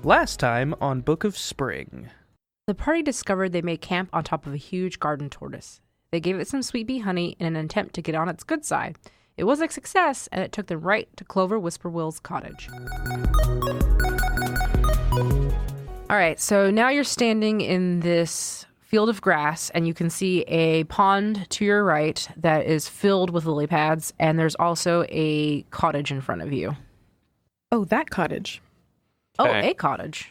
Last time on Book of Spring. The party discovered they made camp on top of a huge garden tortoise. They gave it some sweet bee honey in an attempt to get on its good side. It was a success, and it took them right to Clover Whisperwill's cottage. All right, so now you're standing in this field of grass, and you can see a pond to your right that is filled with lily pads, and there's also a cottage in front of you. Oh, that cottage. Okay. Oh, a cottage.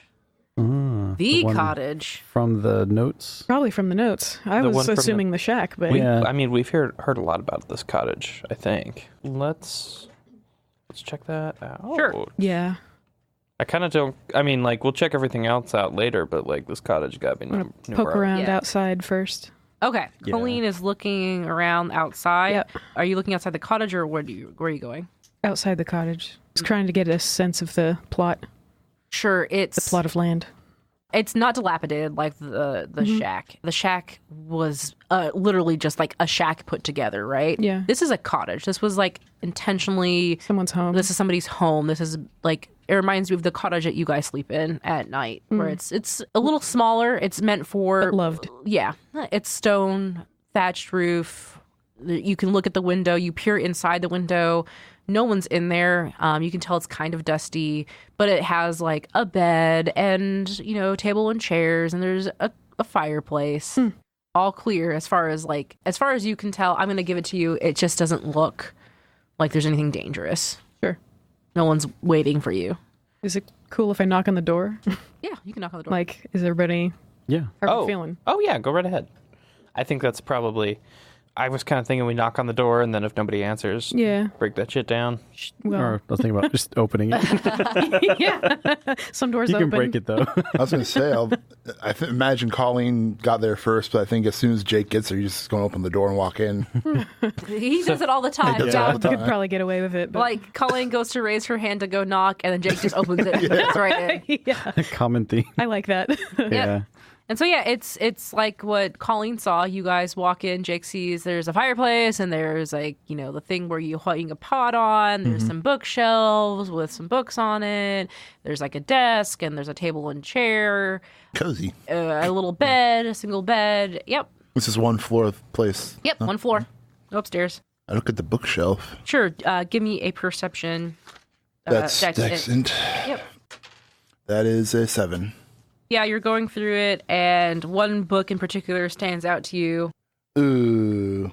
The cottage. From the notes? Probably from the notes. I was assuming the shack, but... I mean, we've heard a lot about this cottage, I think. Let's check that out. Sure. Yeah. I kind of don't... I mean, like, we'll check everything else out later, but, like, this cottage got me... Poke around outside first. Okay. Yeah. Colleen is looking around outside. Yep. Are you looking outside the cottage, or where are you going? Outside the cottage. Just trying to get a sense of the plot. Sure, it's... The plot of land. It's not dilapidated like the shack. The shack was literally just like a shack put together, right? Yeah. This is a cottage. This was like intentionally... Someone's home. This is somebody's home. This is like... It reminds me of the cottage that you guys sleep in at night, where it's a little smaller. It's meant for... But loved. Yeah. It's stone, thatched roof. You can look at the window. You peer inside the window. No one's in there. You can tell it's kind of dusty, but it has like a bed and, table and chairs, and there's a fireplace. All clear as far as you can tell. I'm going to give it to you. It just doesn't look like there's anything dangerous. Sure. No one's waiting for you. Is it cool if I knock on the door? Yeah, you can knock on the door. Like, is everybody... Yeah. How are you feeling? Oh, yeah, go right ahead. I think that's probably... I was kind of thinking we knock on the door, and then if nobody answers, break that shit down. Well. Or I was thinking about just opening it. Yeah. Some doors you open. You can break it, though. I was going to say, imagine Colleen got there first, but I think as soon as Jake gets there, you're just going to open the door and walk in. He does it all the time. You could probably get away with it. But... Like, Colleen goes to raise her hand to go knock, and then Jake just opens it. That's right in. Yeah. Common theme. I like that. Yeah. And so, yeah, it's like what Colleen saw. You guys walk in, Jake sees there's a fireplace, and there's, like, the thing where you hang a pot on. There's some bookshelves with some books on it. There's, like, a desk, and there's a table and chair. Cozy. A little bed, a single bed. Yep. This is one floor place. Yep, one floor. Go upstairs. I look at the bookshelf. Sure. Give me a perception. That's excellent. Yep. That is a 7. Yeah, you're going through it, and one book in particular stands out to you. Ooh,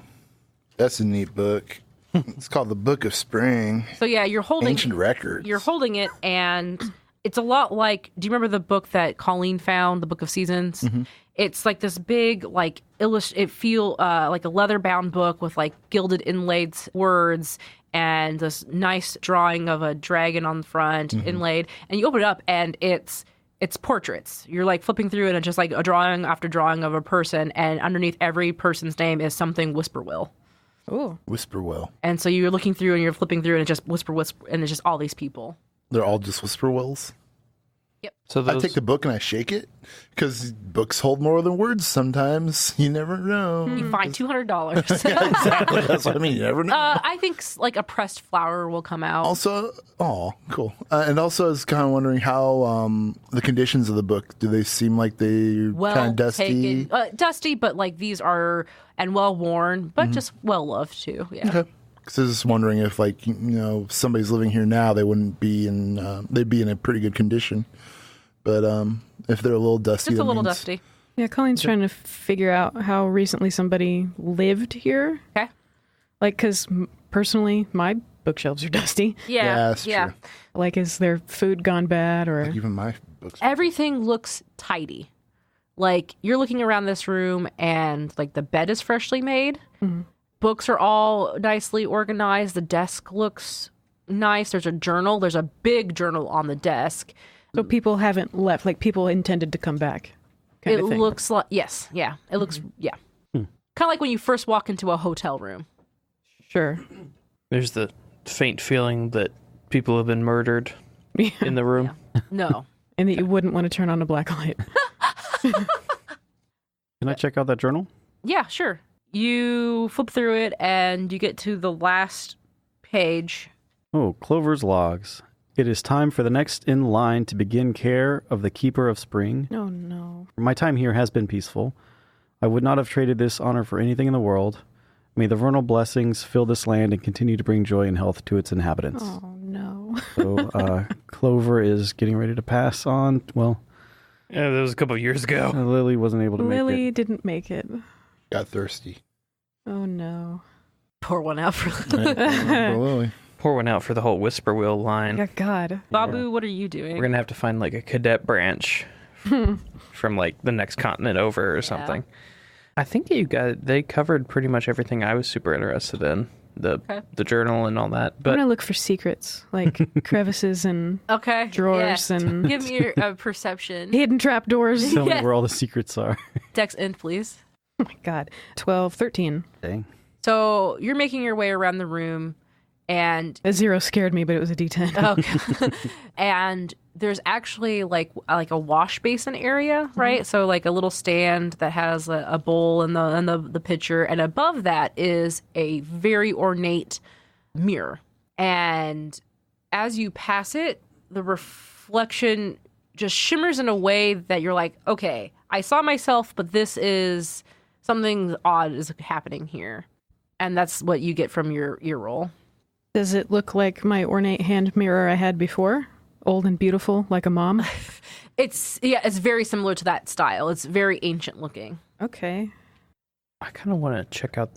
that's a neat book. It's called The Book of Spring. So yeah, you're holding... Ancient Records. You're holding it, and it's a lot like... Do you remember the book that Colleen found, The Book of Seasons? Mm-hmm. It's like this big, like, like a leather-bound book with, like, gilded inlaid words and this nice drawing of a dragon on the front, inlaid. And you open it up, and it's portraits. You're like flipping through it, and just like a drawing after drawing of a person, and underneath every person's name is something Whisperwill. Ooh. Whisperwill. And so you're looking through and you're flipping through, and it's just whisper, and it's just all these people. They're all just Whisperwills? Yep. So I take the book and I shake it, because books hold more than words sometimes. You never know. You find $200. Yeah, exactly. That's what I mean. You never know. I think like a pressed flower will come out. Also, cool. And also, I was kind of wondering how the conditions of the book, do they seem like they're kind of dusty? Dusty, but like these are, and well worn, but just well loved too. Yeah. Okay. Because I was just wondering if, like, somebody's living here now, they wouldn't be they'd be in a pretty good condition. But if they're a little dusty, just a little dusty. Yeah, Colleen's trying to figure out how recently somebody lived here. Okay. Like, because personally, my bookshelves are dusty. Yeah, that's true. Like, is their food gone bad, or like even my books? Everything looks tidy. Like, you're looking around this room, and like the bed is freshly made. Mm-hmm. Books are all nicely organized. The desk looks nice. There's a journal. There's a big journal on the desk. So people haven't left. Like, people intended to come back. It looks like, yes, yeah. It looks, yeah. Kind of like when you first walk into a hotel room. Sure. There's the faint feeling that people have been murdered in the room. Yeah. No. And that you wouldn't want to turn on a black light. Can I check out that journal? Yeah, sure. You flip through it, and you get to the last page. Oh, Clover's logs. It is time for the next in line to begin care of the Keeper of Spring. Oh, no. My time here has been peaceful. I would not have traded this honor for anything in the world. May the vernal blessings fill this land and continue to bring joy and health to its inhabitants. Oh, no. So Clover is getting ready to pass on. Well, Yeah, that was a couple of years ago. Lily wasn't able to make Lily it. didn't make it. Got thirsty. Oh, no. Pour one out for Lily. Pour one out for the whole Whisperwill line. Yeah, God. Babu. What are you doing? We're going to have to find like a cadet branch from like the next continent over or something. I think they covered pretty much everything I was super interested in. The journal and all that. I'm But going to look for secrets, like crevices and Okay. drawers and Give me your perception. hidden trapdoors. Tell me Yes. where all the secrets are. Dex end, please. Oh, my God. 12, 13. Dang. So you're making your way around the room, and A 0 scared me, but it was a D10. okay. And there's actually like a wash basin area, right? So like a little stand that has a bowl and the pitcher, and above that is a very ornate mirror. And as you pass it, the reflection just shimmers in a way that you're like, okay, I saw myself, but this is something odd is happening here. And that's what you get from your ear roll. Does it look like my ornate hand mirror I had before? Old and beautiful, like a mom? It's very similar to that style. It's very ancient looking. Okay. I kind of want to check out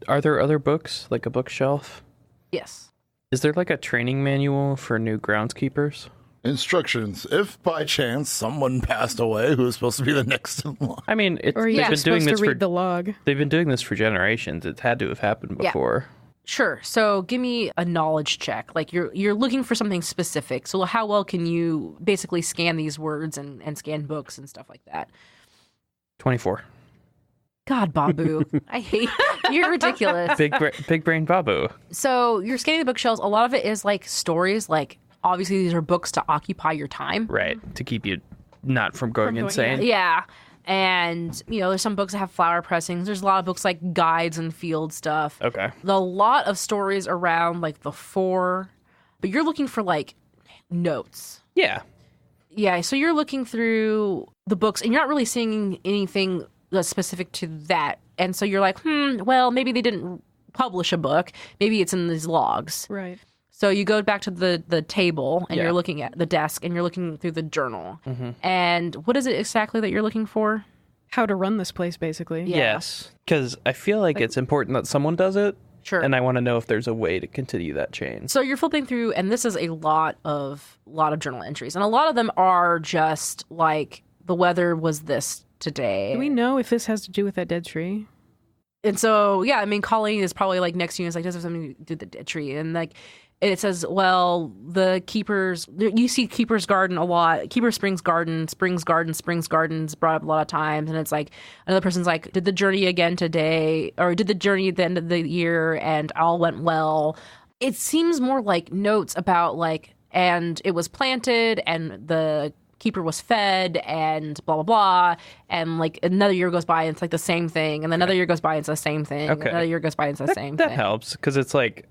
are there other books, like a bookshelf? Yes. Is there like a training manual for new groundskeepers? Instructions. If by chance someone passed away who was supposed to be the next in line. I mean, Or they've you're been doing supposed this to for read the log. they've been doing this for generations. It's had to have happened Yeah. before. Sure. So give me a knowledge check. Like you're looking for something specific. So how well can you basically scan these words and scan books and stuff like that? 24. God, Babu. I hate you're ridiculous. Big brain Babu. So you're scanning the bookshelves. A lot of it is like stories. Like obviously these are books to occupy your time. Right. To keep you not from going insane. Yeah. And, there's some books that have flower pressings. There's a lot of books like guides and field stuff. Okay. A lot of stories around like the four, but you're looking for like notes. Yeah. Yeah. So you're looking through the books and you're not really seeing anything that's specific to that. And so you're like, well, maybe they didn't publish a book. Maybe it's in these logs. Right. So you go back to the table and Yeah. you're looking at the desk and you're looking through the journal. Mm-hmm. And what is it exactly that you're looking for? How to run this place, basically. Yeah. Yes. Because I feel like it's important that someone does it. Sure. And I want to know if there's a way to continue that chain. So you're flipping through, and this is a lot of journal entries, and a lot of them are just like the weather was this today. Do we know if this has to do with that dead tree? And so yeah, I mean, Colleen is probably like next to you. And it's like, does it have something to do with the dead tree? And like it says, well, you see Keeper's Garden a lot. Keeper Springs Gardens brought up a lot of times. And it's like, another person's like, did the journey again today, or did the journey at the end of the year and all went well. It seems more like notes about like, and it was planted and the keeper was fed and blah, blah, blah. And like another year goes by and it's like the same thing. And then another year goes by and it's the same thing. Okay. Another year goes by and it's the same That thing. helps because it's like,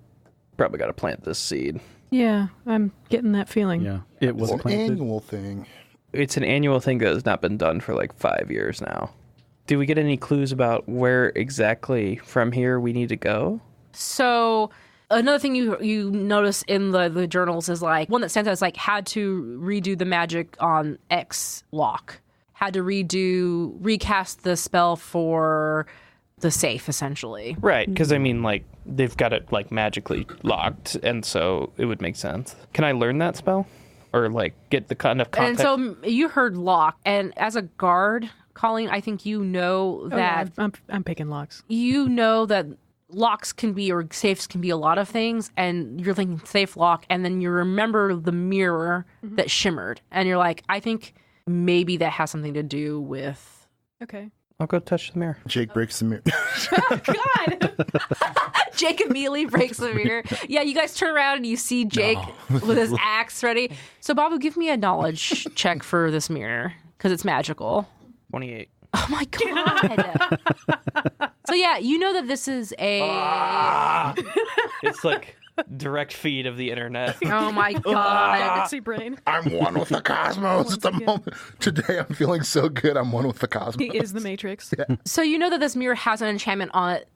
probably got to plant this seed. Yeah, I'm getting that feeling. Yeah, it was It's an planted. annual thing. It's an annual thing that has not been done for like 5 years now. Do we get any clues about where exactly from here we need to go? So another thing you notice in the journals is like one that stands out is like had to redo the magic on X lock, had to recast the spell for the safe essentially. Right, because I mean, like they've got it like magically locked, and so it would make sense. Can I learn that spell, or like get the kind of And context? so you heard lock, and as a guard, Colleen, I think you know Oh, yeah, that I'm picking locks. you know that locks can be or safes can be a lot of things, and you're thinking safe lock, and then you remember the mirror that shimmered, and you're like, I think maybe that has something to do with. Okay. I'll go touch the mirror. Jake breaks the mirror. Jake immediately breaks the mirror. Yeah, you guys turn around and you see Jake with his axe ready. So, Babu, give me a knowledge check for this mirror because it's magical. 28. Oh my god! So yeah, you know that this is a. It's like Direct feed of the internet. Oh my god. Galaxy brain. I'm one with the cosmos at the moment. Today I'm feeling so good. I'm one with the cosmos. He is the Matrix. So you know that this mirror has an enchantment on it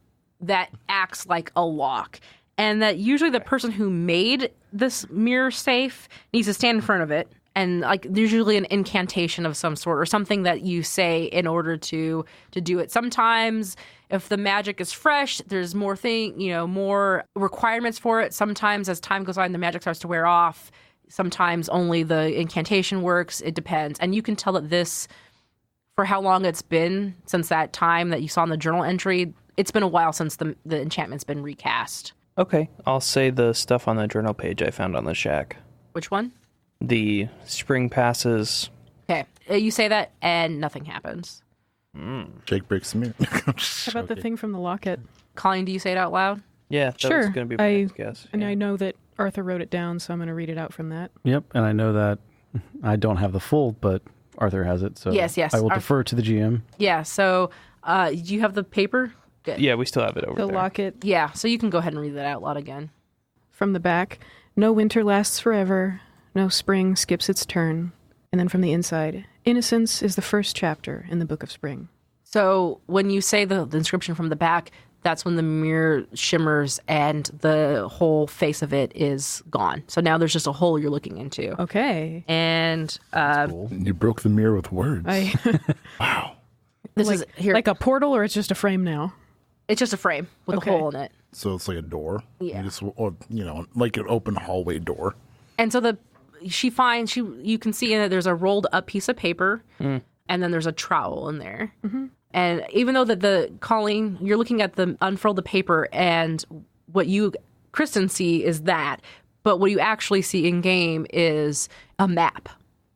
that acts like a lock, and that usually the person who made this mirror safe needs to stand in front of it, and like there's usually an incantation of some sort or something that you say in order to do it. Sometimes if the magic is fresh, there's more more requirements for it. Sometimes as time goes on, the magic starts to wear off. Sometimes only the incantation works. It depends. And you can tell that this, for how long it's been since that time that you saw in the journal entry, it's been a while since the enchantment's been recast. Okay, I'll say the stuff on the journal page I found on the shack. Which one? The spring passes. Okay, you say that and nothing happens. Jake breaks the mirror. How about the thing from the locket? Colleen, do you say it out loud? Yeah, that Sure. was going to be my next guess. And Yeah. I know that Arthur wrote it down, so I'm going to read it out from that. Yep, and I know that I don't have the full, but Arthur has it, so Yes. I will defer to the GM. Yeah, so do you have the paper? Good. Yeah, we still have it over The there. locket Yeah, so you can go ahead and read that out loud again. from the back. No winter lasts forever. No spring skips its turn. And then from the inside, innocence is the first chapter in the Book of Spring. So when you say the inscription from the back, that's when the mirror shimmers and the whole face of it is gone. So now there's just a hole you're looking into. Okay. And You broke the mirror with words. Wow. this is here. Like a portal, or it's just a frame now? It's just a frame with Okay. a hole in it. So it's like a door. Yeah. Like an open hallway door. And so you can see in it there's a rolled up piece of paper, and then there's a trowel in there. Mm-hmm. And even though Colleen, you're looking at the unfurl the paper, and what you, Kristen, see is that, but what you actually see in game is a map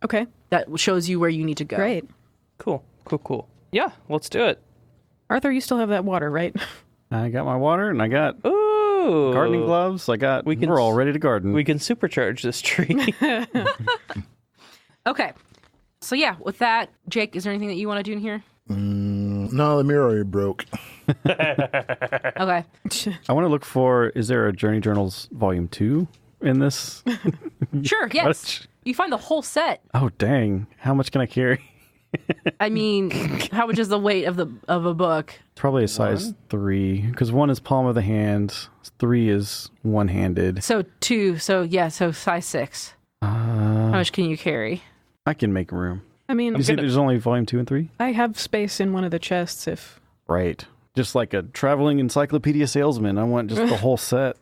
Okay. that shows you where you need to go. Great. Cool. Yeah, let's do it. Arthur, you still have that water, right? I got my water, and I got Ooh. gardening gloves. We're all ready to garden. We can supercharge this tree. Okay. So yeah, with that, Jake, is there anything that you want to do in here? No, the mirror already broke. Okay. I want to look for, is there a Journey Journals Volume 2 in this? Sure, yes. Cottage? You find the whole set. Oh, dang. How much can I carry? I mean, how much is the weight of a book? Probably a size 3, because 1 is palm of the hand, 3 is one-handed. So 2. So size 6. How much can you carry? I can make room. I mean, You see there's only Volume 2 and 3? I have space in one of the chests if... Right. Just like a traveling encyclopedia salesman. I want just the whole set.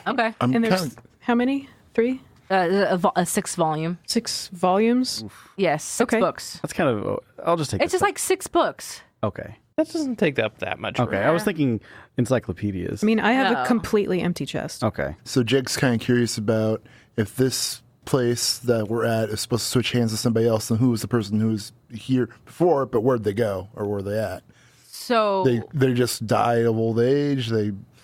Okay. I'm And kind there's... of How many? 3? A 6 volume. 6 volumes? Yes, 6 Okay. books. That's kind of, I'll just take It's just like 6 books. Okay. That doesn't take up that much room. Okay. I was thinking encyclopedias. I mean, I have No. a completely empty chest. Okay. So Jake's kind of curious about if this place that we're at is supposed to switch hands to somebody else, then who was the person who was here before, but where'd they go or where are they at? So They just died of old age.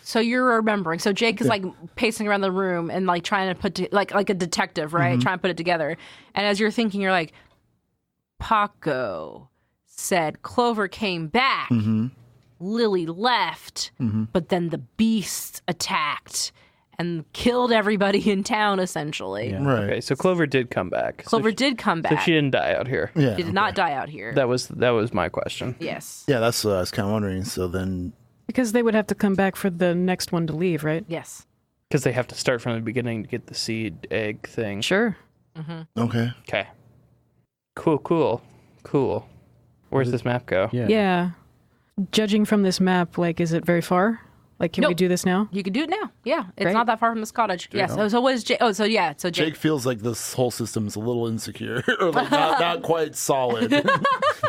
so you're remembering. So Jake is like pacing around the room and like trying to put like a detective, right? Trying to put it together. And as you're thinking, you're like, Paco said Clover came back. Lily left, but then the beast attacked and killed everybody in town, essentially. Yeah. Right. Okay, so Clover did come back. Clover did come So back. she didn't die out here. Yeah. She did not die out here. That was my question. Yes. Yeah, that's what I was kind of wondering. So then, Because they would have to come back for the next one to leave, right? Yes. Because they have to start from the beginning to get the seed egg thing. Sure. okay. Okay. Cool. Where's this map go? Yeah. Yeah. Judging from this map, like, is it very far? Like, can we Nope. do this now? You can do it now. Yeah. It's Great. not that far from this cottage. Yes. So what is Jake? Oh, so yeah. So Jake feels like this whole system's a little insecure or like not quite solid,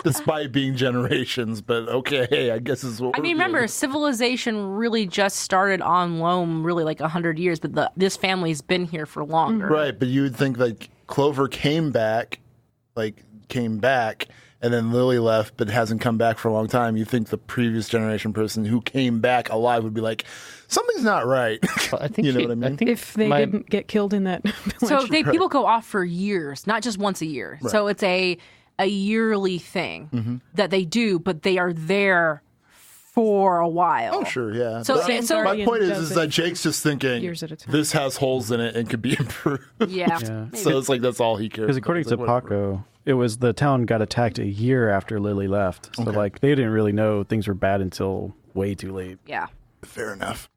despite being generations. But okay, I guess is what. I we're mean, remember, doing. civilization really just started on Loam, really like 100 years, but this family's been here for longer. Right? But you would think like Clover came back, and then Lily left, but hasn't come back for a long time. You think the previous generation person who came back alive would be like, something's not right. Well, I think You know what I mean? think If they my- didn't get killed in that So village. people go off for years, not just once a year. So it's a yearly thing that they do, but they are there for a while. Oh, sure, yeah. So- But so- my point does is it that Jake's just thinking years at a time. this has holes in it and could be improved. Yeah. Yeah. So it's like that's all he cares. Because about. according It's to like, whatever. Paco, it was the town got attacked a year after Lily left. So, like, they didn't really know things were bad until way too late. Yeah. Fair enough.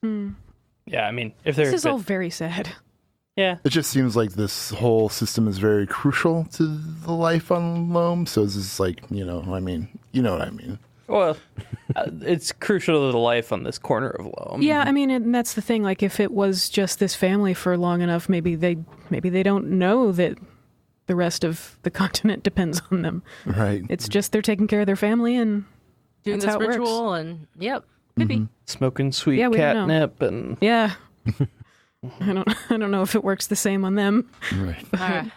Yeah, I mean, if there's This is all very sad. yeah, It just seems like this whole system is very crucial to the life on Loam. So it's just like, you know what I mean. well, it's crucial to the life on this corner of Loam. Yeah, I mean, and that's the thing. Like, if it was just this family for long enough, maybe they don't know that the rest of the continent depends on them. Right. It's just they're taking care of their family, and Doing That's this how it works. ritual and yep. Could be. Smoking sweet Yeah, we don't know. catnip and yeah. I don't know if it works the same on them. Right. All right.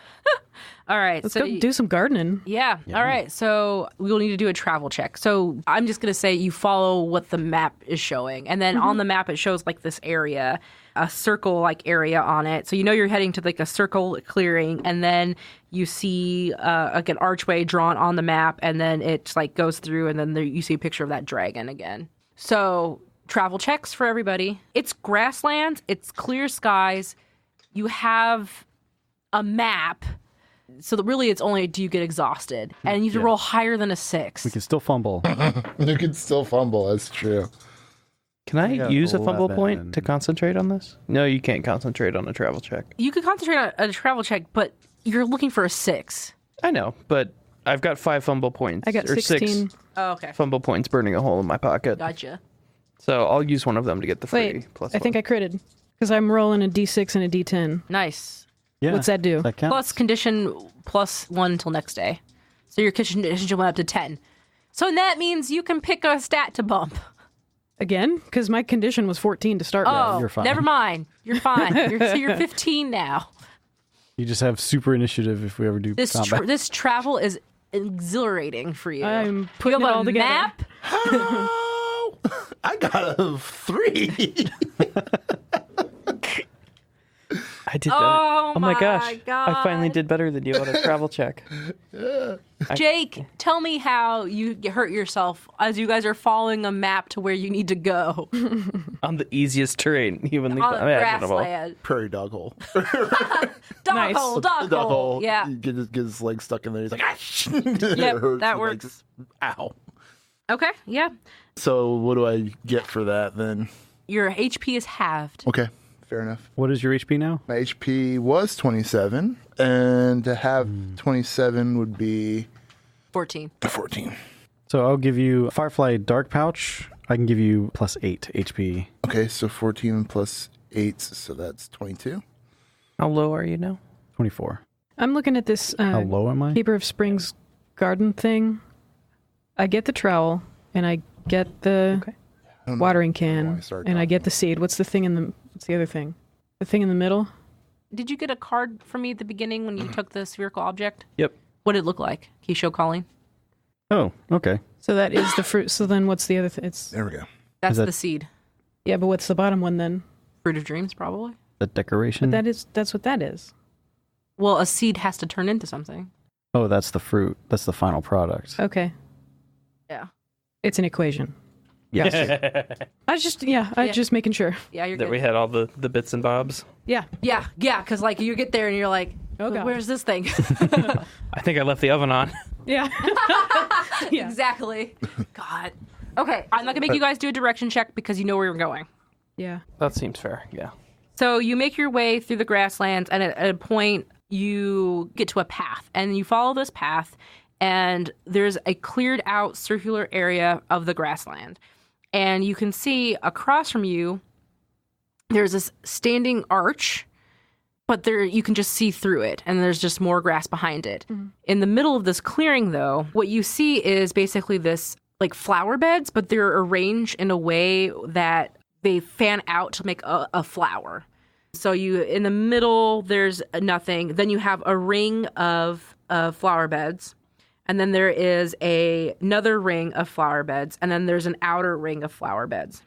All right. Let's so go do some gardening. Yeah. All right. So we will need to do a travel check. So I'm just going to say you follow what the map is showing. And then on the map, it shows like this area, a circle like area on it. So you know you're heading to like a circle clearing. And then you see like an archway drawn on the map. And then it like goes through. And then there, you see a picture of that dragon again. So travel checks for everybody. It's grasslands. It's clear skies. You have a map. So that really, it's only do you get exhausted, and you have to roll higher than a 6. We can still fumble. You can still fumble. That's true. Can I got use a fumble 11. point to concentrate on this? No, you can't concentrate on a travel check. You could concentrate on a travel check, but you're looking for a 6. I know, but I've got 5 fumble points. I got or 16. 6 Oh, okay, fumble points burning a hole in my pocket. gotcha. So I'll use one of them to get the free Wait, plus I think one. I critted because I'm rolling a d6 and a d10. Nice. Yeah. What's that do? That counts. Plus condition plus 1 until next day, so your condition went up to 10. So that means you can pick a stat to bump. Again? Because my condition was 14 to start Oh, with. you're fine. never mind. You're fine. So you're 15 now. You just have super initiative if we ever do This combat. this travel is exhilarating for you. I'm putting you it have all a together. map. Oh, I got a 3. I did that. Oh my my gosh. I finally God. did better than you on a travel check. Jake, tell me how you hurt yourself as you guys are following a map to where you need to go On the easiest terrain humanly on the imaginable. grassland. Prairie dog hole. Dog Nice. hole, dog Dog hole. hole. Yeah. He get his leg stuck in there. He's like, ah, Yep, hurts. that He, like, works. ow. Okay, yeah. So what do I get for that then? Your HP is halved. Okay, fair enough. What is your HP now? My HP was 27, and to have 27 would be 14. 14. So I'll give you Firefly Dark Pouch. I can give you plus 8 HP. Okay, so 14 plus 8, so that's 22. How low are you now? 24. I'm looking at this How low am I? Keeper of Springs garden thing. I get the trowel, and I get the Okay. I don't know watering why I can, started and I talking. get the seed. What's the thing in the? What's the other thing? The thing in the middle. Did you get a card from me at the beginning when you took the spherical object? Yep. What did it look like? Can you show Colleen? Oh, okay. So that is the fruit. So then, what's the other thing? It's There we go. That's that- the seed. yeah, but what's the bottom one then? Fruit of dreams, probably. The decoration. That's what that is. Well, a seed has to turn into something. Oh, that's the fruit. That's the final product. Okay, Yeah. it's an equation. Yes. I was just making sure. Yeah, you're That good. we had all the bits and bobs. Yeah. Yeah, because like you get there and you're like, Oh, God. where's this thing? I think I left the oven on. Yeah. Yeah. Exactly. God. Okay, I'm not gonna make you guys do a direction check because you know where you're going. Yeah. That seems fair. Yeah. So you make your way through the grasslands, and at a point you get to a path, and you follow this path, and there's a cleared out circular area of the grassland, and you can see across from you there's this standing arch, but there you can just see through it, and there's just more grass behind it. In the middle of this clearing, though, what you see is basically this like flower beds, but they're arranged in a way that they fan out to make a flower. So you in the middle, there's nothing. Then you have a ring of flower beds, and then there is another ring of flower beds, and then there's an outer ring of flower beds.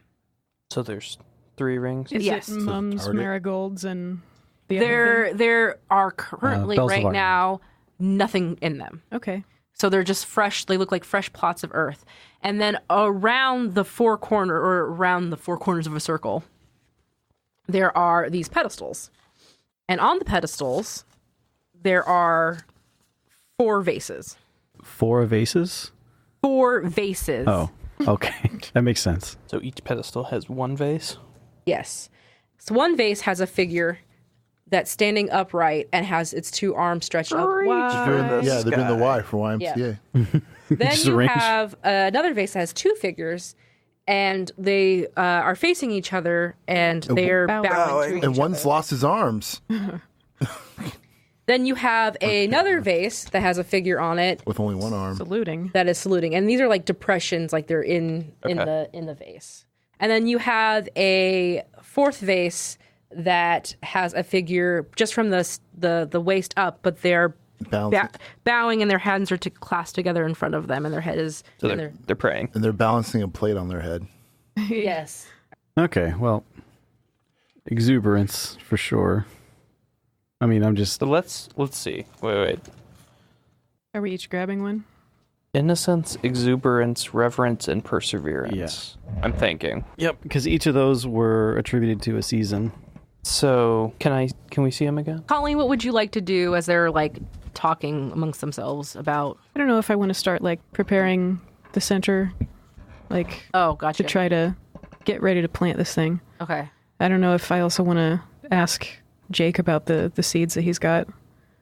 So there's 3 rings. Is Yes. it mums, Target? marigolds, and the other There are currently Bells of right Arden. now nothing in them. thing? Okay. So they're just fresh. They look like fresh plots of earth. And then around the four corners of a circle, there are these pedestals. And on the pedestals, there are 4 vases. 4 vases? 4 vases. Oh, okay. That makes sense. So each pedestal has 1 vase? Yes. So one vase has a figure that's standing upright and has its 2 arms stretched up wide. They're doing the Y for YMCA. Then you have another vase that has 2 figures, and they are facing each other, and they're bowing to each And other. one's lost his arms Then you have another vase that has a figure on it with only one arm. Saluting. that is saluting, and these are like depressions, like they're in the vase. And then you have a 4th vase that has a figure just from the waist up, but they're bowing, and their hands are clasped together in front of them, and their head is. So they're praying. And they're balancing a plate on their head. Yes. Okay, well, exuberance for sure. I mean, I'm just... So let's see. Wait. Are we each grabbing one? Innocence, exuberance, reverence, and perseverance. Yeah. I'm thinking. Yep, because each of those were attributed to a season. So can we see them again? Colleen, what would you like to do as they're like talking amongst themselves about? I don't know if I want to start like preparing the center, like Oh, gotcha. to try to get ready to plant this thing. Okay. I don't know if I also want to ask Jake about the seeds that he's got.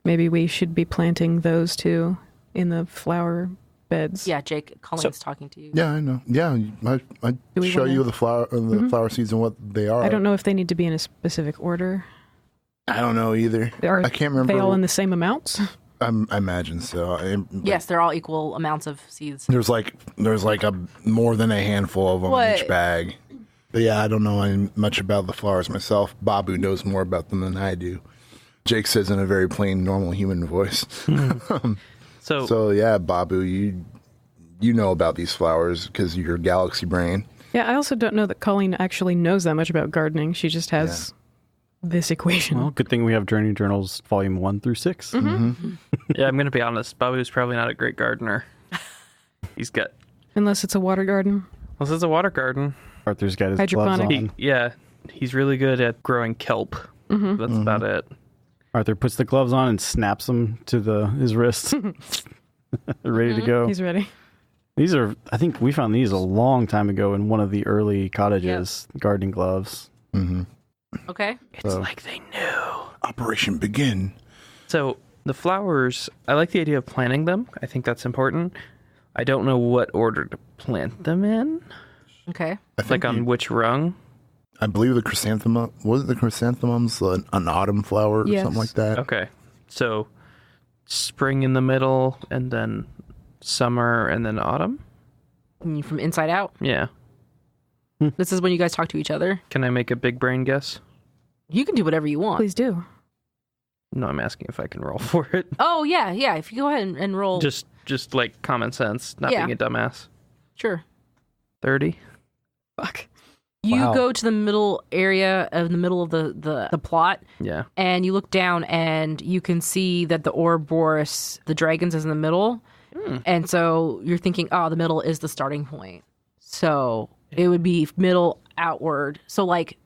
Maybe we should be planting those too in the flower beds. Yeah, Jake, Colleen's talking to you. Yeah, I know. Yeah, I we show wanna- you the flower seeds and what they are. I don't know if they need to be in a specific order. I don't know either. Are I can't remember. they all in the same amounts? I imagine so. Yes, they're all equal amounts of seeds. There's like a more than a handful of them in each bag. But yeah, I don't know much about the flowers myself. Babu knows more about them than I do. Jake says in a very plain, normal human voice. So yeah, Babu, you know about these flowers because you're galaxy brain. Yeah, I also don't know that Colleen actually knows that much about gardening. She just has this equation. Well, good thing we have Journey Journals Volume 1 through 6. Yeah, I'm going to be honest. Babu's probably not a great gardener. He's got... Unless it's a water garden. Unless it's a water garden. Arthur's got his gloves Hydroponic. on. He's really good at growing kelp. That's about it. Arthur puts the gloves on and snaps them to his wrists. Ready to go. He's ready. These are, I think we found these a long time ago in one of the early cottages, gardening gloves. Okay. It's like they knew. Operation Begin. So the flowers, I like the idea of planting them. I think that's important. I don't know what order to plant them in. Okay. I think Like on which rung. I believe the chrysanthemum, wasn't the chrysanthemums an autumn flower or Yes. something like that? Okay. So spring in the middle and then summer and then autumn? From inside out. Yeah. This is when you guys talk to each other. Can I make a big brain guess? You can do whatever you want. Please do. No, I'm asking if I can roll for it. Oh, yeah. If you go ahead and roll. Just like common sense, not Yeah. being a dumbass. Sure. 30? Fuck. You Wow. go to the middle area of the middle of the plot, Yeah. and you look down and you can see that the Ouroboros, the dragons, is in the middle. And so you're thinking, oh, the middle is the starting point. So it would be middle outward. So like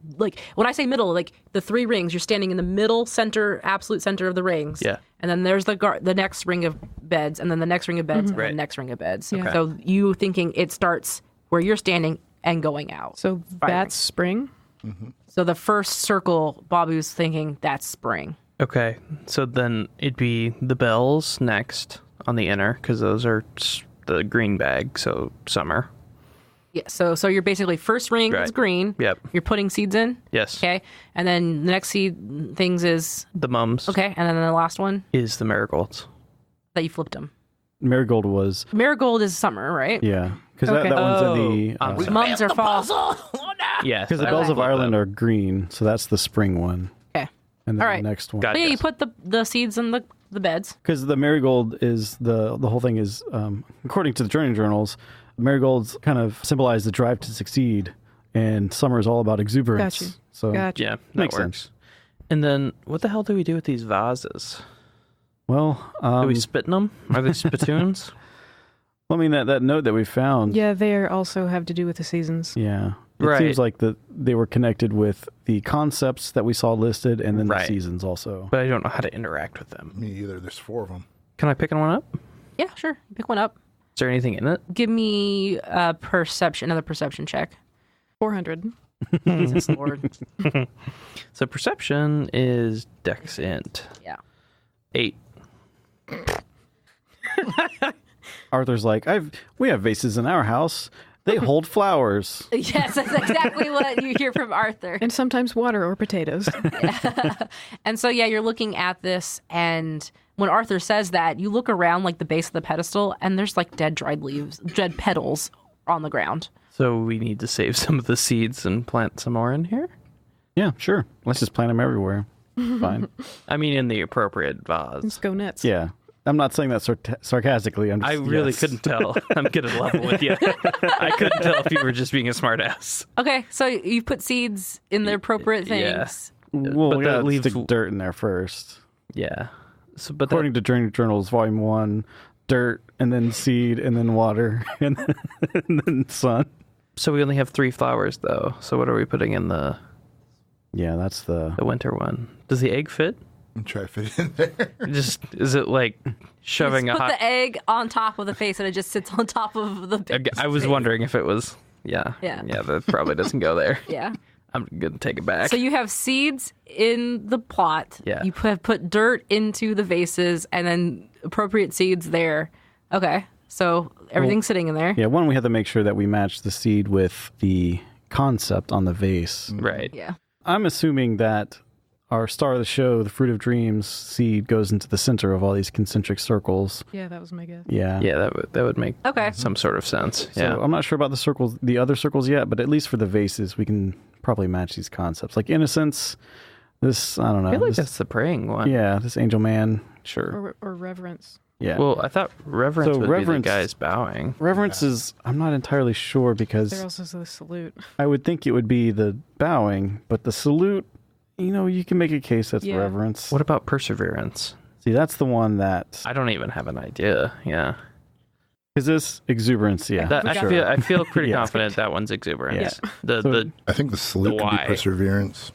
when I say middle, like the 3 rings, you're standing in the middle center, absolute center of the rings. Yeah. And then there's the next ring of beds, and then the next ring of beds, and Right. the next ring of beds. Yeah. So you thinking it starts where you're standing and going out. So that's spring? So the first circle, Babu's thinking that's spring. Okay. So then it'd be the bells next on the inner, because those are the green bag, so summer. Yeah. So you're basically first ring is Right. green. Yep. You're putting seeds in. Yes. Okay. And then the next seed things is The mums okay. And then the last one is the marigolds. that you flipped them. Marigold was, Marigold is summer, right? yeah. Because Okay. that one's in the... I'm sorry. Mums are fall. Yes. Because the I bells of love Ireland that. are green, so that's the spring one. Okay. And then All right. the next one. Got But yeah, Yes. you put the seeds in the beds. Because the marigold is the whole thing is, according to the Journey Journals, marigolds kind of symbolize the drive to succeed, and summer is all about exuberance. Gotcha. So Gotcha. Yeah, that Makes works. sense. And then what the hell do we do with these vases? Well, Do we spit in them? Are they spittoons? I mean, that note that we found. Yeah, they also have to do with the seasons. Yeah. It Right. seems like they were connected with the concepts that we saw listed and then Right. the seasons also. But I don't know how to interact with them. Me either. There's 4 of them. Can I pick one up? Yeah, sure. Pick one up. Is there anything in it? Give me a another perception check. 400. Jesus Lord. So perception is Dex Int. Yeah. 8. Arthur's like, we have vases in our house. They hold flowers. Yes, that's exactly what you hear from Arthur. And sometimes water or potatoes. And so, yeah, you're looking at this, and when Arthur says that, you look around like the base of the pedestal, and there's like dead petals on the ground. So we need to save some of the seeds and plant some more in here? Yeah, sure. Let's just plant them everywhere. Fine. I mean, in the appropriate vase. Let's go nuts. Yeah. I'm not saying that sarcastically. I'm just, I really yes. couldn't tell. I'm gonna level with you. I couldn't tell if you were just being a smartass. Okay, so you put seeds in the appropriate things. Yeah. Well, But we that gotta leaves- stick dirt in there first. Yeah. So, but According to Journey Journals, Volume 1, dirt, and then seed, and then water, and then sun. so we only have 3 flowers, though. So what are we putting in the Yeah, that's the... winter one? Does the egg fit? And try to fit it in there. Just is it like shoving Just a put hot? the egg on top of the face, and it just sits on top of the. I was wondering if it was. Yeah. Yeah. Yeah. That probably doesn't go there. Yeah. I'm gonna take it back. So you have seeds in the plot. Yeah. You put dirt into the vases, and then appropriate seeds there. Okay. So everything's sitting in there. Yeah, one, we have to make sure that we match the seed with the concept on the vase. right. Yeah. I'm assuming that our star of the show, the Fruit of Dreams seed, goes into the center of all these concentric circles. Yeah, that was my guess. Yeah. Yeah. That would make Okay. some sort of sense. So Yeah. I'm not sure about the other circles yet, but at least for the vases, we can probably match these concepts. Like innocence, this, I don't know. I feel like this, that's the praying one. yeah, this angel man, sure. Or reverence. Yeah. Well, I thought reverence So would reverence- be the guys bowing. Reverence is, I'm not entirely sure There because also is the salute. I would think it would be the bowing, but the salute, you can make a case that's Yeah. reverence. What about perseverance? See, that's the one that, I don't even have an idea. Yeah. is this exuberance? Yeah. That, Sure. I feel pretty Yeah. confident that one's exuberance. The So- the I think the salute can why? be perseverance.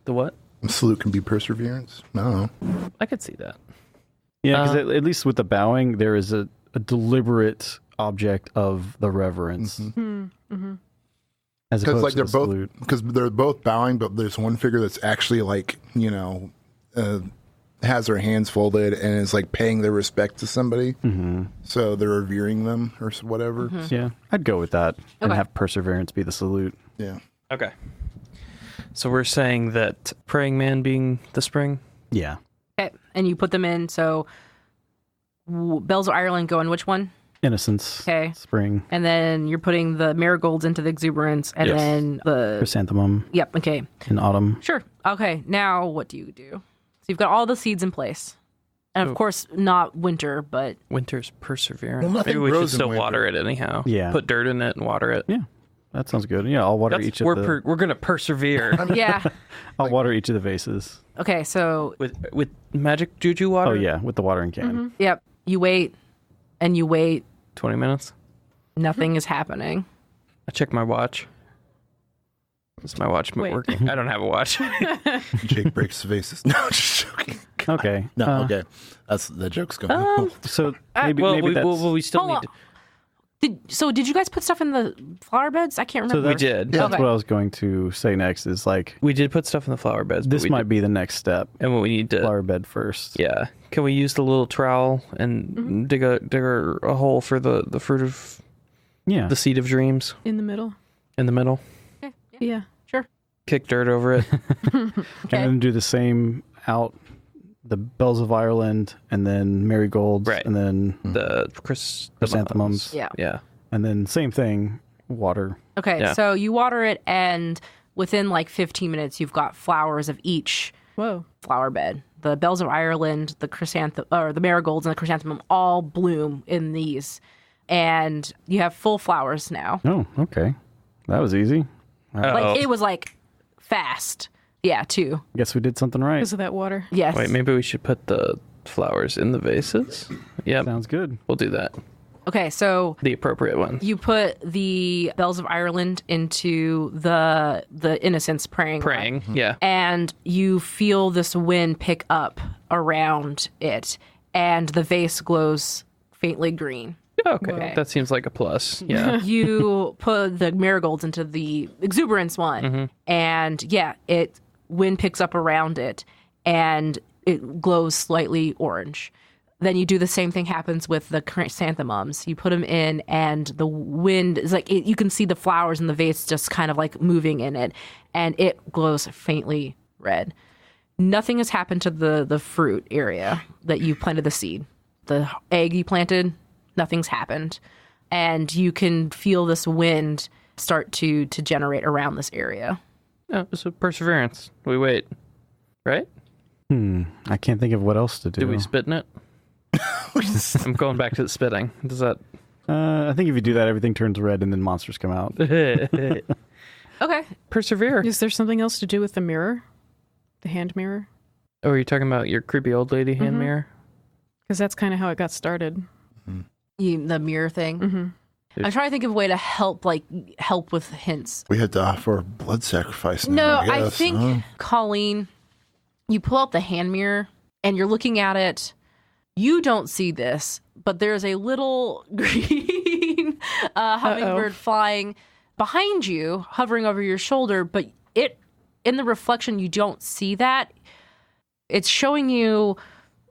the what? The salute can be perseverance. I don't know. I could see that. Yeah, because at least with the bowing, there is a deliberate object of the reverence. As Because opposed like to they're the both salute. because they're both bowing, but there's one figure that's actually like has their hands folded and is like paying their respect to somebody. Mm-hmm. So they're revering them or whatever. Yeah, I'd go with that and Okay. have perseverance be the salute. Yeah. Okay. So we're saying that praying man being the spring. Yeah. Okay. And you put them in. So Bells of Ireland go in which one? Innocence. Okay. Spring. And then you're putting the marigolds into the exuberance, and Yes. then the. Chrysanthemum Yep. Okay. in autumn. Sure. Okay. Now what do you do? So you've got all the seeds in place, and of course not winter, but Winter's perseverance. Well, nothing Maybe we should grows in still winter. water it anyhow. Yeah. Put dirt in it and water it. Yeah. That sounds good. Yeah, I'll water each of the We're gonna persevere yeah. I'll water each of the vases. Okay. So with magic juju water. Oh yeah, with the watering can. yep. You wait, and you wait. 20 minutes. Nothing is happening. I check my watch. Is my watch Wait. working? I don't have a watch. Jake breaks vases. No, just joking. Okay. No, okay. That's the joke's going. So maybe well, maybe we, that's well, we still Hold need on. to. Did you guys put stuff in the flower beds? I can't remember. We did. that's Okay. what I was going to say next is like We did put stuff in the flower beds. but this we might did- be the next step. And what we need to. Flower bed first. Yeah. Can we use the little trowel and dig a hole for the fruit of Yeah. the seed of dreams In the middle. in the middle? Yeah. Sure. Kick dirt over it. Okay. And then do the same out the bells of Ireland and then marigolds Right. and then the chrysanthemums. Yeah. Yeah. And then same thing, water. Okay, Yeah. so you water it, and within like 15 minutes, you've got flowers of each Whoa. flower bed. The bells of Ireland, the marigolds, and the chrysanthemum all bloom in these, and you have full flowers now. Oh, okay. That was easy. Like it was like fast. Yeah, too. Guess we did something right. Because of that water. Yes. Wait, maybe we should put the flowers in the vases. Yeah, Sounds good. we'll do that. Okay, so The appropriate ones. you put the Bells of Ireland into the Innocence praying. Praying, yeah. And you feel this wind pick up around it, and the vase glows faintly green. Okay, that seems like a plus. Yeah. You put the marigolds into the exuberance one, and wind picks up around it, and it glows slightly orange. Then you do the same thing happens with the chrysanthemums. You put them in, and the wind is like you can see the flowers in the vase just kind of like moving in it, and it glows faintly red. Nothing has happened to the fruit area that you planted the seed. The egg you planted, nothing's happened, and you can feel this wind start to generate around this area. Yeah, so perseverance. We wait. Right? I can't think of what else to do. Do we spit in it? I'm going back to the spitting. Does that... I think if you do that, everything turns red and then monsters come out. Okay. Persevere. Is there something else to do with the mirror? The hand mirror? Oh, are you talking about your creepy old lady hand mirror? Because that's kind of how it got started. The mirror thing. Mm-hmm. I'm trying to think of a way to help with hints. We had to offer blood sacrifice. No, now, I guess, think, huh? Colleen, you pull out the hand mirror and you're looking at it. You don't see this, but there's a little green hummingbird flying behind you, hovering over your shoulder, but in the reflection, you don't see that. It's showing you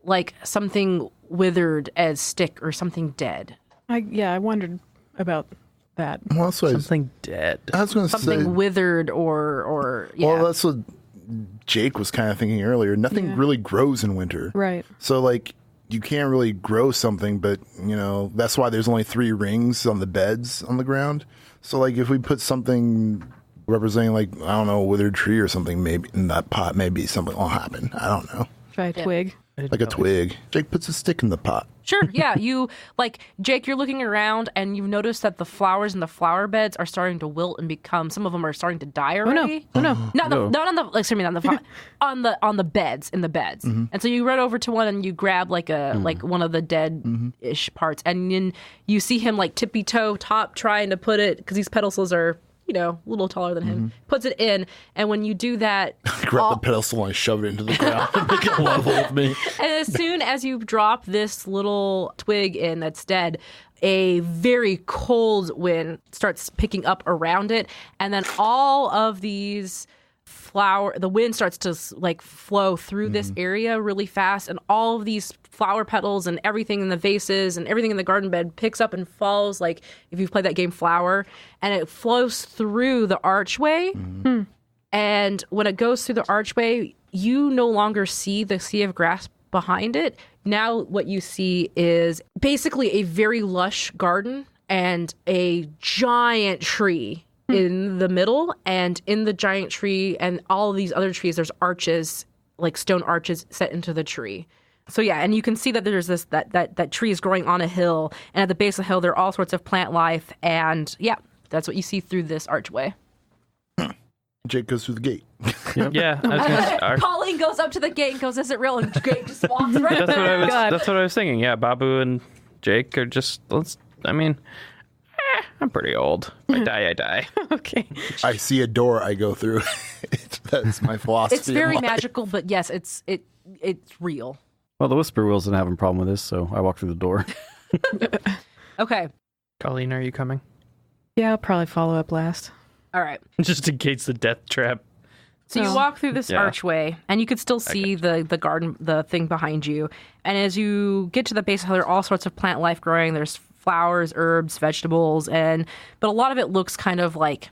like something withered as stick or something dead. I wondered about that. Well, that's what Something dead. I was going to say. Something withered or yeah. Well, that's what Jake was kind of thinking earlier. Nothing really grows in winter. Right. So, like, you can't really grow something, but, that's why there's only 3 rings on the beds on the ground. So, like, if we put something representing, like, I don't know, a withered tree or something maybe in that pot, maybe something will happen. I don't know. Try a twig. Like a twig. Jake puts a stick in the pot. Sure, yeah. Jake, you're looking around and you've noticed that the flowers in the flower beds are starting to wilt and some of them are starting to die already. Oh no. Not on the beds, in the beds. And so you run over to one and you grab like one of the dead-ish parts, and then you see him like tippy-toe top trying to put it, because these pedestals are, a little taller than him, puts it in, and when you do that... Grab the pedestal and I shove it into the ground and make it level with me. And as soon as you drop this little twig in that's dead, a very cold wind starts picking up around it, and then all of these the wind starts to like flow through this area really fast, and all of these flower petals and everything in the vases and everything in the garden bed picks up and falls, like if you've played that game Flower, and it flows through the archway. And when it goes through the archway, you no longer see the sea of grass behind it. Now what you see is basically a very lush garden and a giant tree in the middle, and in the giant tree and all of these other trees, there's arches, like stone arches set into the tree. So yeah, and you can see that there's that tree is growing on a hill, and at the base of the hill there are all sorts of plant life, and yeah, that's what you see through this archway. Jake goes through the gate. Yeah. I was gonna, Colleen goes up to the gate and goes, "Is it real?" And Jake just walks right there. that's what I was thinking. Yeah, Babu and Jake are just, I'm pretty old. If I die. Okay. I see a door, I go through. That's my philosophy. It's very in life. magical, but yes, it's real. Well, the Whisperwills didn't have a problem with this, so I walked through the door. Okay. Colleen, are you coming? Yeah, I'll probably follow up last. All right. Just in case the death trap. So you walk through this Yeah. archway, and you could still see the garden, the thing behind you. And as you get to the base, there are all sorts of plant life growing. There's flowers, herbs, vegetables, but a lot of it looks kind of like,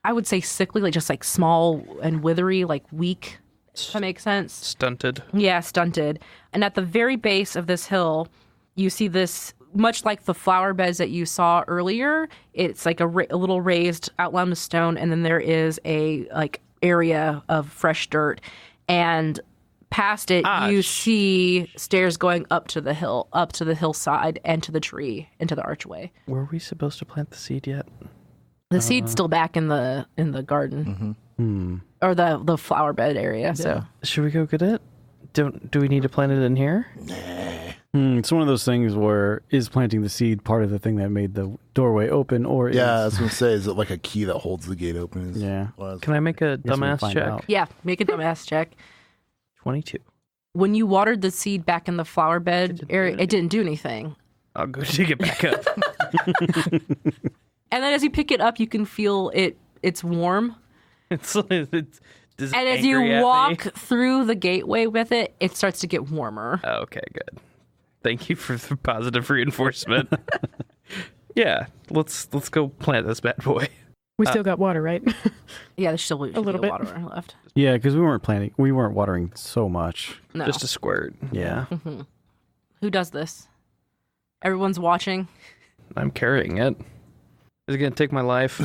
I would say sickly, like just like small and withery, like weak. If that makes sense. Stunted. Yeah, stunted. And at the very base of this hill, you see this, much like the flower beds that you saw earlier. It's like a little raised outline of stone, and then there is a like area of fresh dirt, and past it you see stairs going up to the hillside and to the tree, into the archway. Were we supposed to plant the seed yet? The seed's still back in the garden, or the flower bed area. So Should we go get it? Do we need to plant it in here? It's one of those things where is planting the seed part of the thing that made the doorway open, or I was going to say, is it like a key that holds the gate open? Can I make a dumbass check? out. Yeah, make a dumbass check. 22. When you watered the seed back in the flower bed area, it didn't do anything. I'll go dig it back up. And then as you pick it up, you can feel it's warm. it's And as you walk through the gateway with it, it starts to get warmer. Okay, good. Thank you for the positive reinforcement. Yeah, let's go plant this bad boy. We still got water, right? Yeah, there's still a little bit. water left. Yeah, because we weren't watering so much. No. Just a squirt. Yeah. Who does this? Everyone's watching. I'm carrying it. Is it going to take my life?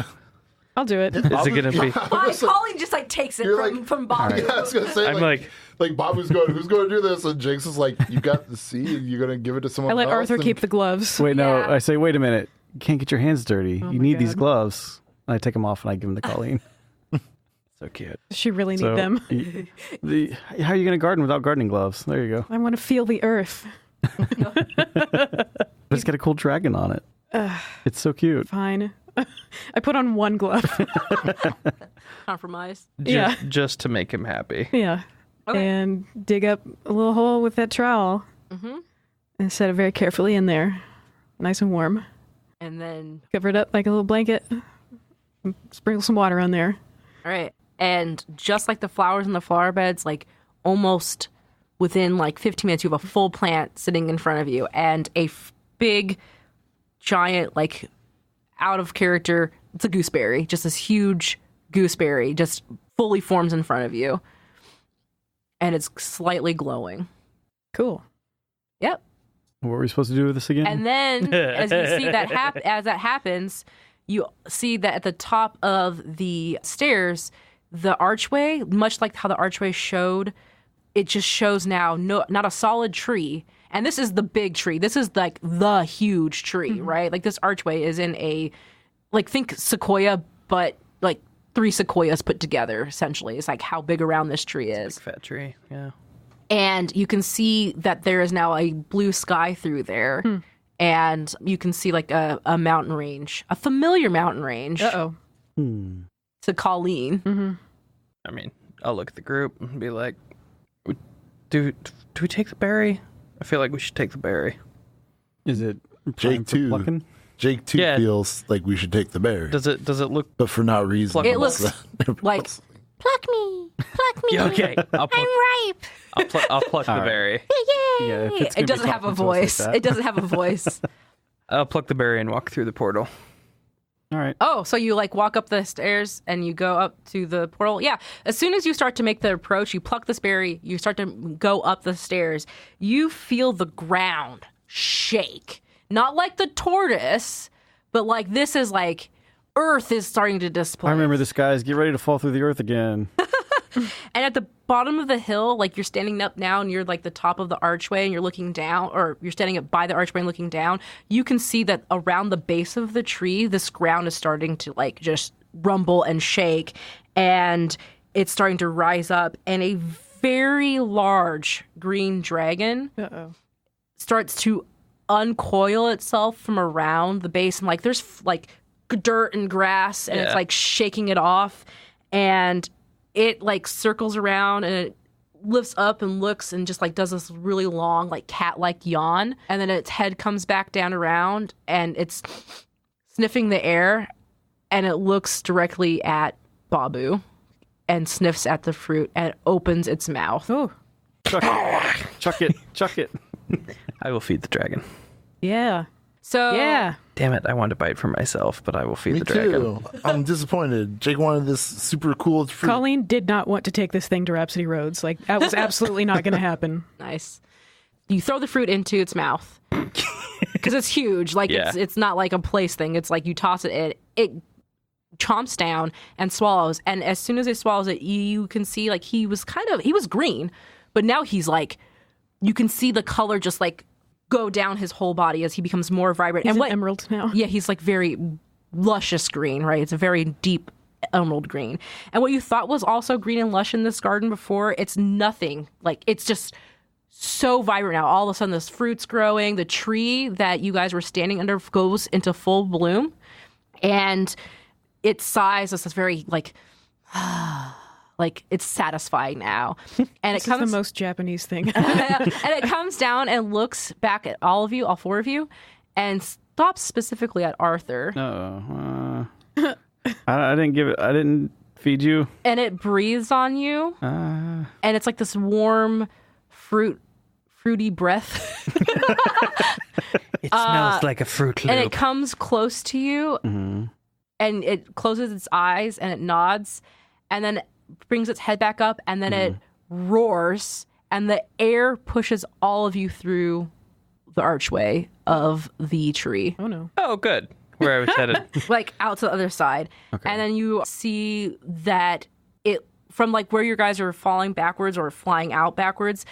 I'll do it. Is it going to be... Colleen just takes it from Bob. Yeah, I was going to say, I'm like Babu's going, who's going to do this? And Jake's is like, you got the seed, you're going to give it to someone I let else? Arthur keep the gloves. Wait, no. Yeah. I say, wait a minute. You can't get your hands dirty. Oh you my need these God. gloves. And I take them off and I give them to Colleen. so cute. Does she really need them? How are you going to garden without gardening gloves? There you go. I want to feel the earth. But it's got a cool dragon on it. It's so cute. Fine. I put on one glove. Compromise. Yeah. Just to make him happy. Yeah. Okay. And dig up a little hole with that trowel. And set it very carefully in there. Nice and warm. And then, Cover it up like a little blanket. Sprinkle some water on there. all right. And just like the flowers in the flower beds, like almost within like 15 minutes, you have a full plant sitting in front of you and a big, giant, like out of character, it's a gooseberry, just this huge gooseberry just fully forms in front of you. And it's slightly glowing. Cool. Yep. What were we supposed to do with this again? And then as you see that as that happens, you see that at the top of the stairs, the archway, much like how the archway showed, it just shows now not a solid tree. And this is the big tree. This is like the huge tree, right? Like this archway is in a, like think sequoia, but like 3 sequoias put together, essentially. It's like how big around this tree is. Big fat tree, yeah. And you can see that there is now a blue sky through there. And you can see like a mountain range, a familiar mountain range Uh-oh. to Colleen. I mean, I'll look at the group and be like, do we take the berry? I feel like we should take the berry. Is it Jake too. plucking? Jake too Yeah. feels like we should take the bear, Does it look... but for not reason. It looks like, pluck me, Yeah, okay, I'll pluck, I'm ripe. I'll pluck the berry. Yeah, if it's gonna It be doesn't have a talking to us like voice. that. It doesn't have a voice. I'll pluck the berry and walk through the portal. All right. Oh, so you like walk up the stairs and you go up to the portal? Yeah. As soon as you start to make the approach, you pluck this berry, you start to go up the stairs. You feel the ground shake. Not like the tortoise, but like this is like earth is starting to displace. I remember this, guys. Get ready to fall through the earth again. And at the bottom of the hill, like you're standing up now and you're like the top of the archway and you're looking down, or you're standing up by the archway and looking down, you can see that around the base of the tree, this ground is starting to like just rumble and shake, and it's starting to rise up, and a very large green dragon Uh-oh. starts to uncoil itself from around the base, and like there's like dirt and grass, and it's Yeah. like shaking it off, and it like circles around and it lifts up and looks and just like does this really long like cat-like yawn, and then its head comes back down around and it's sniffing the air, and it looks directly at Babu and sniffs at the fruit and opens its mouth. Oh, Chuck it. Chuck it. Chuck it. I will feed the dragon. yeah. So Yeah. Damn it, I wanted to bite for myself, but I will feed Me the dragon. too. I'm disappointed. Jake wanted this super cool fruit. Colleen did not want to take this thing to Rhapsody Roads. Like, that was absolutely not going to happen. nice. You throw the fruit into its mouth because it's huge. Like Yeah. it's not like a place thing. It's like you toss it in, it chomps down and swallows. And as soon as it swallows it, you can see like he was green, but now he's like, you can see the color just like go down his whole body as he becomes more vibrant. He's and an emerald now. Yeah, he's like very luscious green, right? It's a very deep emerald green. And what you thought was also green and lush in this garden before, it's nothing. Like, it's just so vibrant now. All of a sudden, this fruit's growing. The tree that you guys were standing under goes into full bloom. And its size is this very, like, like, it's satisfying now. And This is the most Japanese thing. and it comes down and looks back at all of you, all four of you, and stops specifically at Arthur. I didn't feed you. And it breathes on you. And it's like this warm, fruity breath. It smells like a Fruit Loop. And it comes close to you. Mm-hmm. And it closes its eyes and it nods. And then brings its head back up. And then it roars. And the air pushes all of you through the archway of the tree. Oh, no. Oh, good. Where I was headed. Like out to the other side. Okay. And then you see that it, from like where you guys are falling backwards or flying out backwards,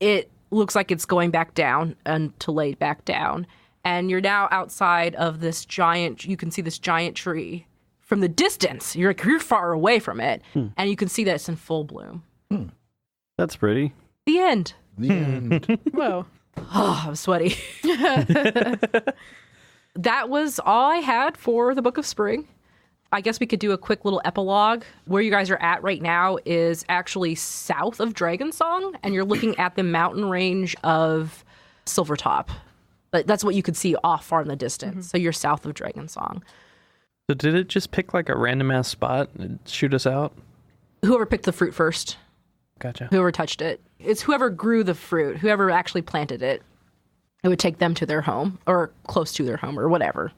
it looks like it's going back down and to lay back down. And you're now outside of this giant, you can see this giant tree from the distance. You're far away from it. And you can see that it's in full bloom. That's pretty. The end. The end. Whoa. Oh, I'm sweaty. That was all I had for the Book of Spring. I guess we could do a quick little epilogue. Where you guys are at right now is actually south of Dragonsong, and you're looking at the mountain range of Silvertop. But that's what you could see off far in the distance. So you're south of Dragonsong. So did it just pick like a random ass spot and shoot us out? Whoever picked the fruit first, Gotcha. whoever touched it. It's whoever grew the fruit, whoever actually planted it. It would take them to their home or close to their home or whatever.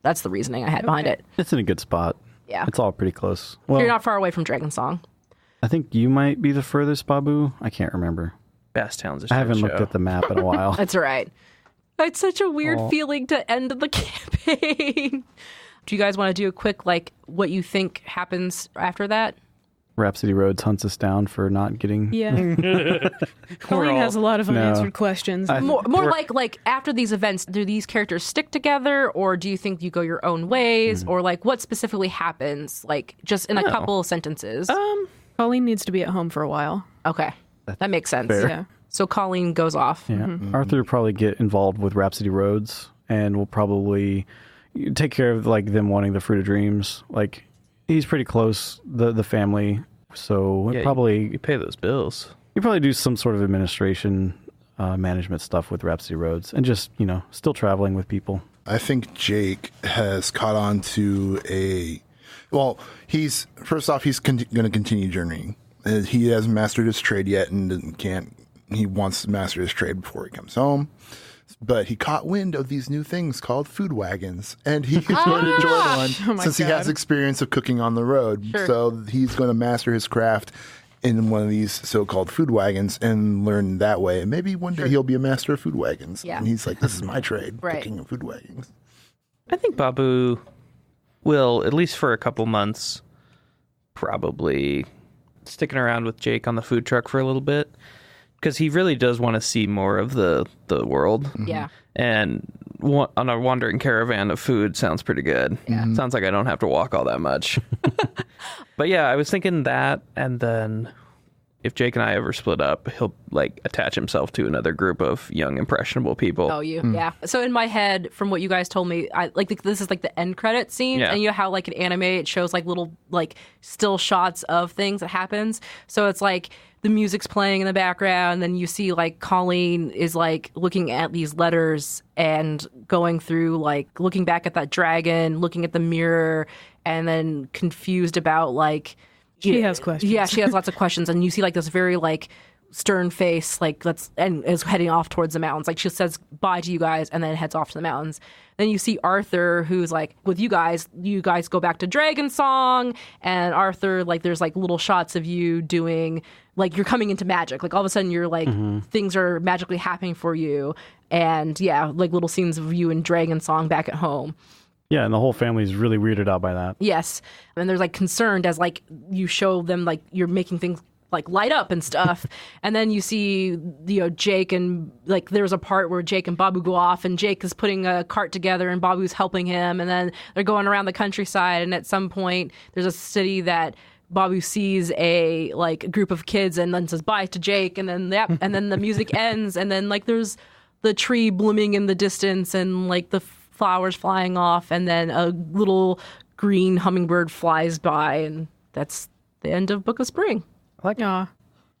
That's the reasoning I had behind it. It's in a good spot. Yeah. It's all pretty close. Well, You're not far away from Dragonsong. I think you might be the furthest, Babu. I can't remember. Basstown's a shit I haven't looked show. at the map in a while. That's all right. It's such a weird feeling to end the campaign. Do you guys want to do a quick, like, what you think happens after that? Rhapsody Roads hunts us down for not getting... Yeah. Colleen has a lot of unanswered questions. More like after these events, do these characters stick together, or do you think you go your own ways, or like what specifically happens, like just in a couple of sentences? Colleen needs to be at home for a while. Okay, that makes sense. fair. Yeah. So Colleen goes off. Yeah. Arthur will probably get involved with Rhapsody Roads and will probably take care of like them wanting the Fruit of Dreams. Like he's pretty close, the family. So Yeah, probably you pay those bills. you probably do some sort of administration management stuff with Rhapsody Roads and just, still traveling with people. I think Jake has caught on to he's going to continue journeying. He hasn't mastered his trade yet and he wants to master his trade before he comes home. But he caught wind of these new things called food wagons, and he's going to join one since he has experience of cooking on the road. Sure. So he's going to master his craft in one of these so-called food wagons and learn that way. And maybe one day he'll be a master of food wagons. Yeah. And he's like, this is my trade, Right. cooking in food wagons. I think Babu will, at least for a couple months, probably sticking around with Jake on the food truck for a little bit. Because he really does want to see more of the world. Yeah. And on a wandering caravan of food sounds pretty good. Yeah. Sounds like I don't have to walk all that much. But yeah, I was thinking that, and then if Jake and I ever split up, he'll like attach himself to another group of young, impressionable people. Oh, yeah. So in my head, from what you guys told me, I like this is like the end credit scene, Yeah. and you know how like in anime it shows like little like still shots of things that happens. So it's like the music's playing in the background, and then you see like Colleen is like looking at these letters and going through like looking back at that dragon, looking at the mirror, and then confused about like. She has questions. Yeah, she has lots of questions, and you see like this very like stern face, like and is heading off towards the mountains. Like she says bye to you guys, and then heads off to the mountains. Then you see Arthur, who's like with you guys. You guys go back to Dragonsong, and Arthur, like there's like little shots of you doing like you're coming into magic. Like all of a sudden you're like things are magically happening for you, and yeah, like little scenes of you in Dragonsong back at home. Yeah, and the whole family's really weirded out by that. Yes. And they're like concerned as like you show them like you're making things like light up and stuff. And then you see, Jake and like there's a part where Jake and Babu go off and Jake is putting a cart together and Babu's helping him. And then they're going around the countryside. And at some point there's a city that Babu sees a group of kids and then says bye to Jake. And then and then the music ends. And then like there's the tree blooming in the distance and like the flowers flying off. And then a little green hummingbird flies by. And that's the end of Book of Spring. Aw.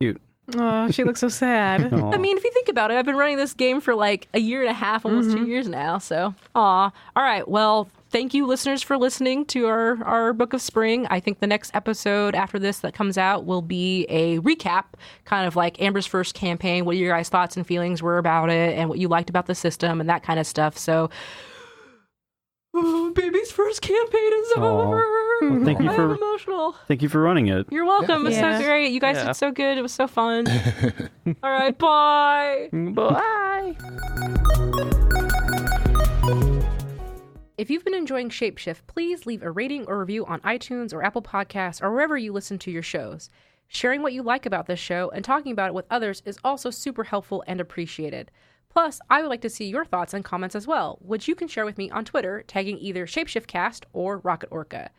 Cute. Oh, she looks so sad. I mean, if you think about it, I've been running this game for like a year and a half, almost 2 years now. So, aw. All right. Well, thank you, listeners, for listening to our Book of Spring. I think the next episode after this that comes out will be a recap, kind of like Amber's first campaign, what your guys' thoughts and feelings were about it, and what you liked about the system and that kind of stuff. So, baby's first campaign is over. Well, thank you I'm emotional. Thank you for running it. You're welcome. It was so great. You guys did so good. It was so fun. All right, bye. Bye. If you've been enjoying Shapeshift, please leave a rating or review on iTunes or Apple Podcasts or wherever you listen to your shows. Sharing what you like about this show and talking about it with others is also super helpful and appreciated. Plus, I would like to see your thoughts and comments as well, which you can share with me on Twitter, tagging either ShapeshiftCast or Rocket Orca.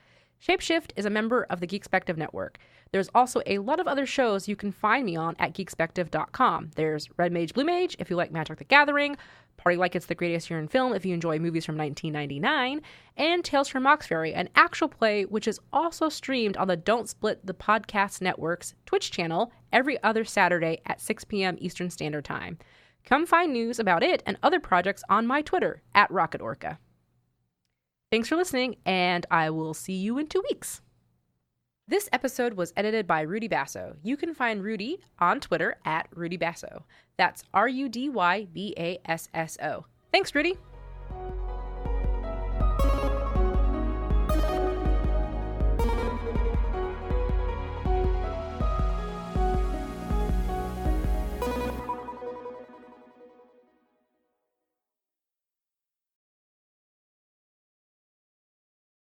Shapeshift is a member of the Geekspective Network. There's also a lot of other shows you can find me on at geekspective.com. There's Red Mage, Blue Mage if you like Magic the Gathering, Party Like It's the Greatest Year in Film if you enjoy movies from 1999, and Tales from Moxbury, an actual play which is also streamed on the Don't Split the Podcast Network's Twitch channel every other Saturday at 6 p.m. Eastern Standard Time. Come find news about it and other projects on my Twitter at Rocket Orca. Thanks for listening, and I will see you in 2 weeks. This episode was edited by Rudy Basso. You can find Rudy on Twitter at Rudy Basso. That's RUDYBASSO. Thanks, Rudy.